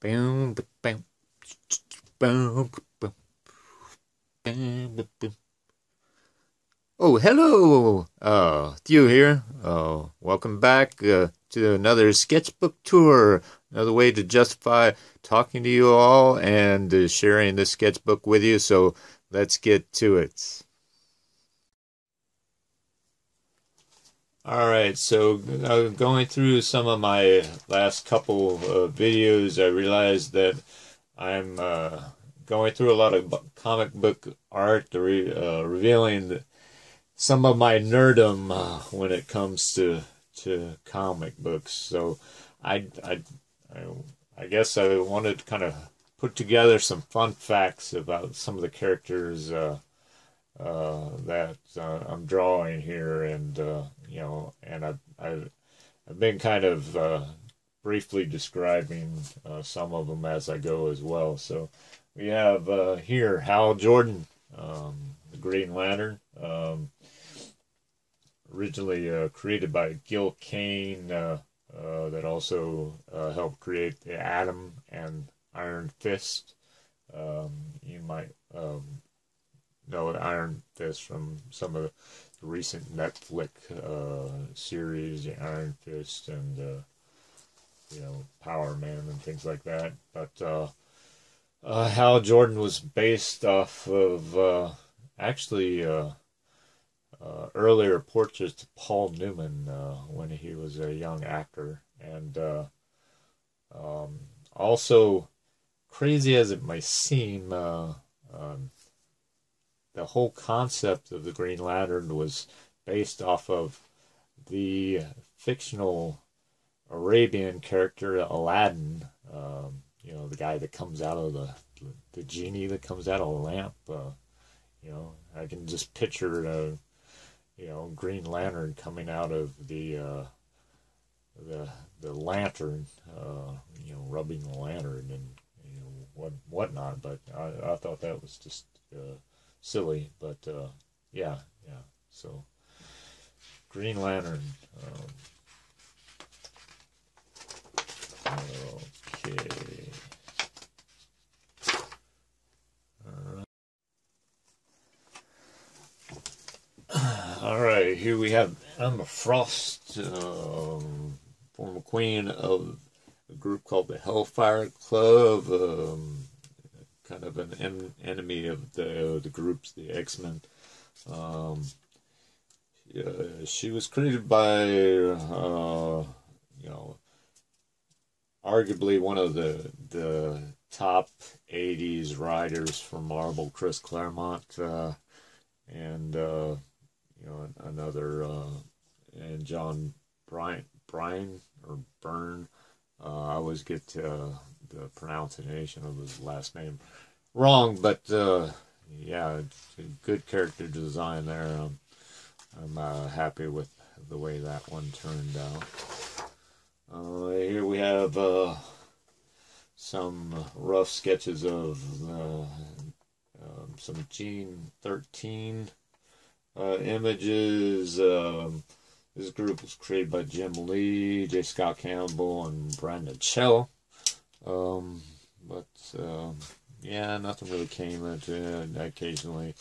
Oh, hello! Theo here. Welcome back to another sketchbook tour. Another way to justify talking to you all and sharing this sketchbook with you. So let's get to it. Alright, so going through some of my last couple of videos, I realized that I'm going through a lot of comic book art, revealing some of my nerdom when it comes to comic books. So I guess I wanted to kind of put together some fun facts about some of the characters that I'm drawing here, and you know, and I've been kind of briefly describing some of them as I go as well. So we have here Hal Jordan, the Green Lantern, originally created by Gil Kane, that also helped create the Atom and Iron Fist. You might know Iron Fist from some of the recent Netflix series, Iron Fist and you know, Power Man and things like that. But Hal Jordan was based off of actually earlier portraits of Paul Newman when he was a young actor, and also, crazy as it might seem, the whole concept of the Green Lantern was based off of the fictional Arabian character Aladdin. You know, the guy that comes out of the genie that comes out of a lamp. You know, I can just picture you know, Green Lantern coming out of the lantern, you know, rubbing the lantern and you know whatnot. But I thought that was just silly. But yeah. So Green Lantern. Okay. All right, here we have Emma Frost, former queen of a group called the Hellfire Club, kind of an enemy of the groups, the X-Men. She was created by, you know, arguably one of the top 80s writers for Marvel, Chris Claremont, and you know, another, and John Bryan or Byrne. I always get the pronunciation of his last name wrong, but yeah, good character design there. I'm happy with the way that one turned out. Here we have some rough sketches of some Gene 13 images. This group was created by Jim Lee, J. Scott Campbell, and Brandon Chell. But yeah, nothing really came into it. I occasionally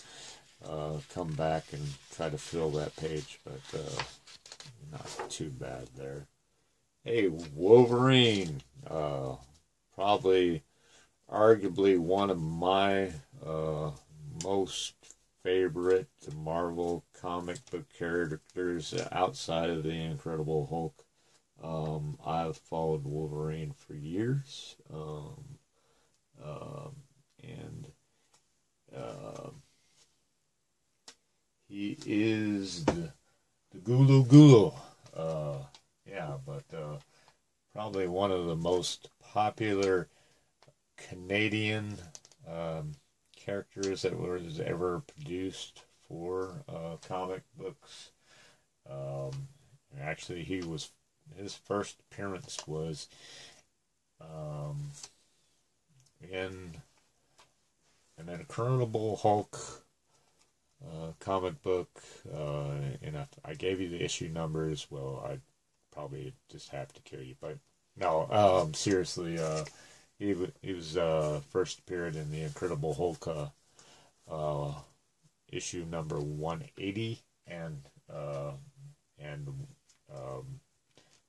come back and try to fill that page, but not too bad there. Hey, Wolverine, probably, arguably one of my most favorite Marvel comic book characters outside of the Incredible Hulk. I've followed Wolverine for years, and he is the Gulu Gulu. Yeah, but probably one of the most popular Canadian characters that was ever produced for comic books. Actually, his first appearance was in an Incredible Hulk comic book, and if I gave you the issue numbers, well, I'd probably just have to kill you. But no, seriously, he was first appeared in the Incredible Hulk issue number 180 and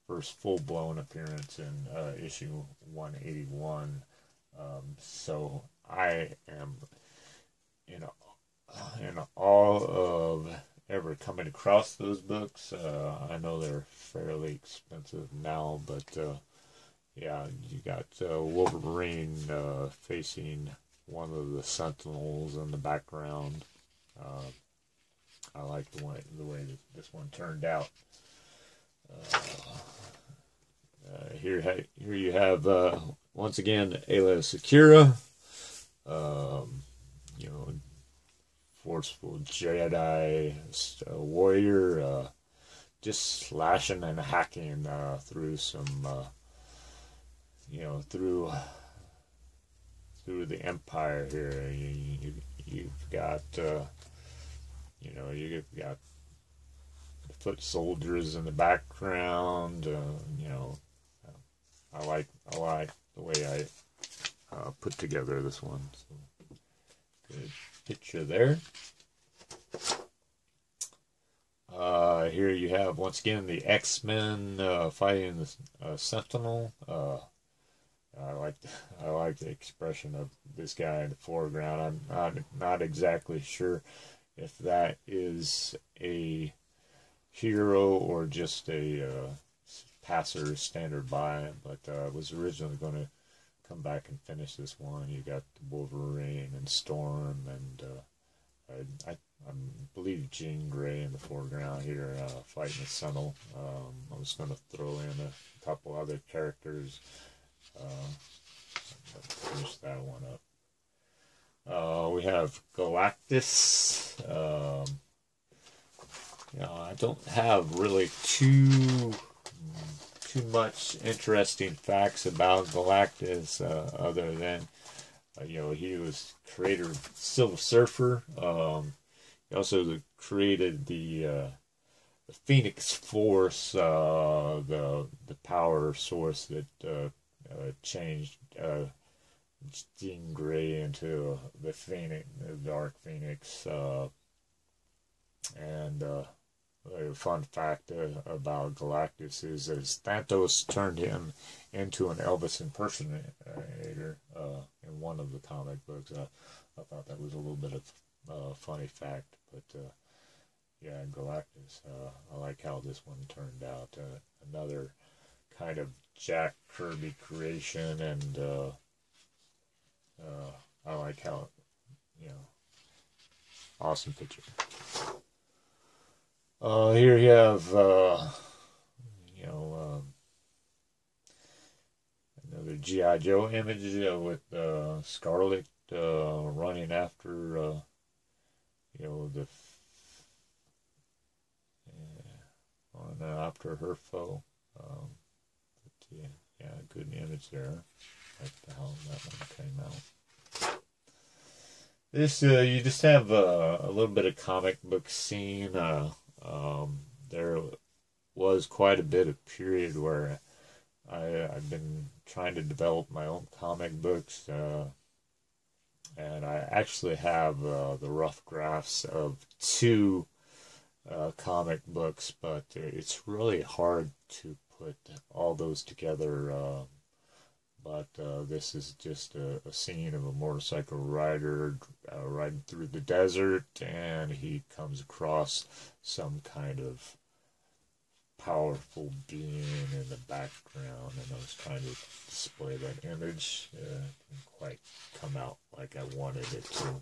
first full-blown appearance in issue 181. So I am in awe of ever coming across those books. I know they're fairly expensive now, but yeah, you got Wolverine facing one of the Sentinels in the background. I like the way that this one turned out. Here you have once again Ayla Secura, you know, forceful Jedi warrior, just slashing and hacking through some, you know, through the Empire here. You've got, you know, you've got foot soldiers in the background. You know, I like the way I put together this one. So, good picture there. Here you have once again the X-Men fighting the Sentinel. I like the expression of this guy in the foreground. I'm not exactly sure if that is a hero or just a passer standard by, but I was originally going to come back and finish this one. You got Wolverine and Storm, and I believe Jean Grey in the foreground here fighting the Sentinel. I was going to throw in a couple other characters. Finish that one up. We have Galactus. You know, I don't have really too much interesting facts about Galactus other than you know, he was creator of Silver Surfer. He also created the Phoenix Force, the power source that changed Jean Grey into the Phoenix, the Dark Phoenix. And a fun fact about Galactus is that Thanos turned him into an Elvis impersonator in one of the comic books. I thought that was a little bit of a funny fact, but yeah, Galactus. I like how this one turned out. Another kind of Jack Kirby creation, and I like how, you know, awesome picture. Here you have, you know, another G.I. Joe image with Scarlet running after, you know, after her foe. But yeah, good image there. Like how that one came out. This you just have a little bit of comic book scene. There was quite a bit of period where I've been trying to develop my own comic books, and I actually have the rough drafts of 2 comic books, but it's really hard to put all those together. But this is just a scene of a motorcycle rider riding through the desert, and he comes across some kind of powerful being in the background, and I was trying to display that image. It didn't quite come out like I wanted it to.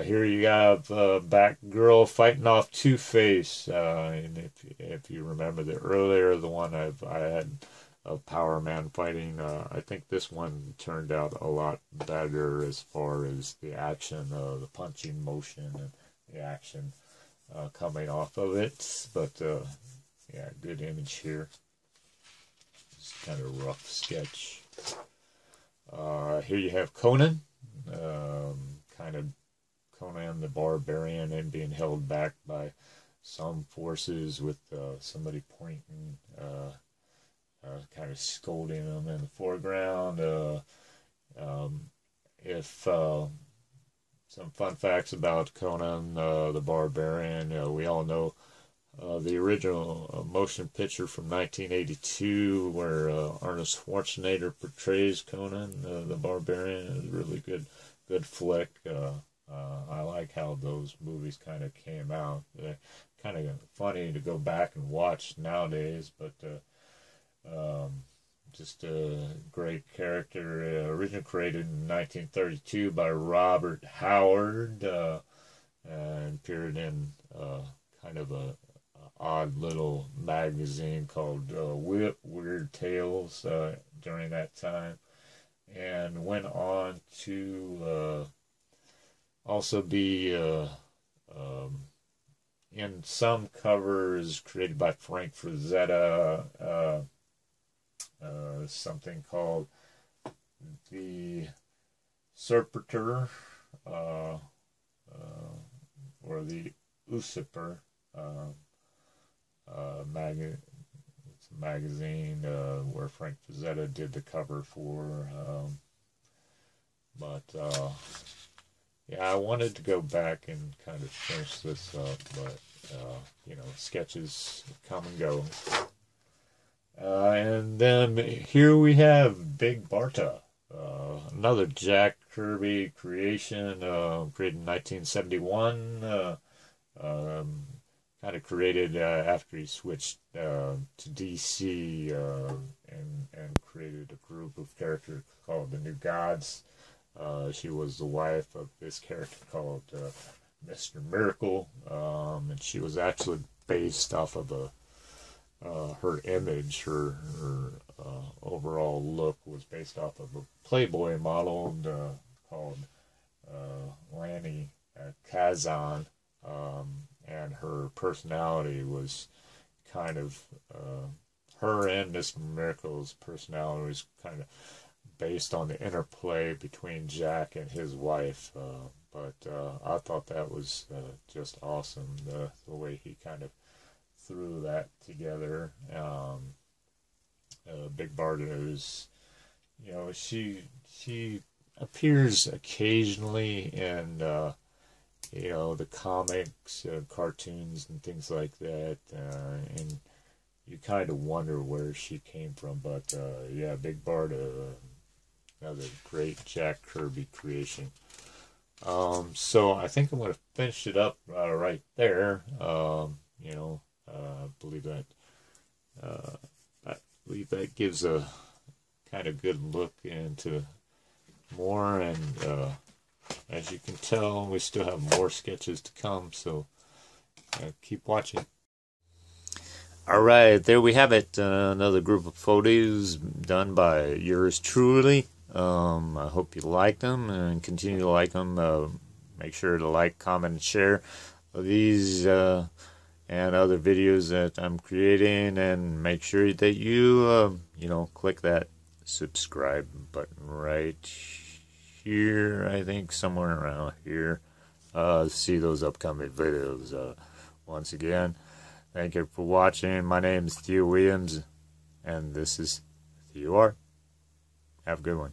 Here you have Batgirl fighting off Two-Face, and if you remember the one I had of Power Man fighting, I think this one turned out a lot better as far as the action, the punching motion, and the action coming off of it. But yeah, good image here. It's kind of a rough sketch. Here you have Conan, kind of Conan the Barbarian, and being held back by some forces with somebody pointing kind of scolding him in the foreground. If some fun facts about Conan the Barbarian, we all know the original motion picture from 1982 where Arnold Schwarzenegger portrays Conan the Barbarian. Is a really good flick. I like how those movies kind of came out. They're kind of funny to go back and watch nowadays, but just a great character. Originally created in 1932 by Robert Howard, and appeared in kind of a odd little magazine called Weird Tales during that time, and went on to also be in some covers created by Frank Frazetta, something called The Serpator, or The Usurper. It's a magazine where Frank Frazetta did the cover for. Yeah, I wanted to go back and kind of finish this up, but sketches come and go. And then here we have Big Barda, another Jack Kirby creation, created in 1971. Kind of created after he switched to DC and created a group of characters called the New Gods. She was the wife of this character called Mr. Miracle, and she was actually based off of her image. Her overall look was based off of a Playboy model called Lanny Kazan. And her personality was kind of, her and Mr. Miracle's personality was kind of based on the interplay between Jack and his wife. But I thought that was just awesome, the way he kind of threw that together. Big Barda is, she appears occasionally in the comics, cartoons, and things like that, and you kind of wonder where she came from. But yeah, Big Barda, another great Jack Kirby creation. So I think I'm going to finish it up right there. I believe that gives a kind of good look into more, and as you can tell, we still have more sketches to come, so keep watching. Alright, there we have it. Another group of photos done by yours truly. I hope you like them and continue to like them. Make sure to like, comment, and share these and other videos that I'm creating, and make sure that you, click that subscribe button right here, I think, somewhere around here. See those upcoming videos. Once again, thank you for watching. My name is Theo Williams, and this is Theo Art. Have a good one.